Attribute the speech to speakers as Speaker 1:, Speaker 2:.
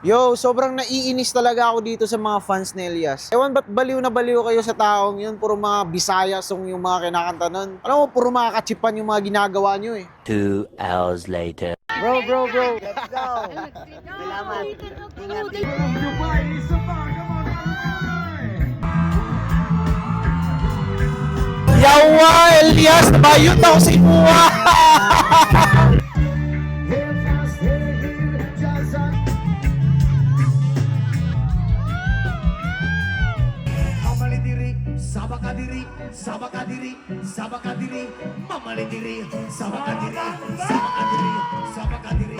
Speaker 1: Yo, sobrang naiinis talaga ako dito sa mga fans ni Elias. Ewan ba't baliw na baliw kayo sa taong yun? Puro mga Bisaya song yung mga kinakanta nun. Alam mo, puro mga kachipan yung mga ginagawa nyo eh.
Speaker 2: 2 hours later.
Speaker 1: Bro.
Speaker 3: Let's go! Salamat. Ingat.
Speaker 1: Yawa, Elias! Bayot ako sa imuha!
Speaker 4: Mamali diri, sabaka diri, sabaka diri, sabaka diri, mamali diri, sabaka diri, sabaka diri, sabaka diri.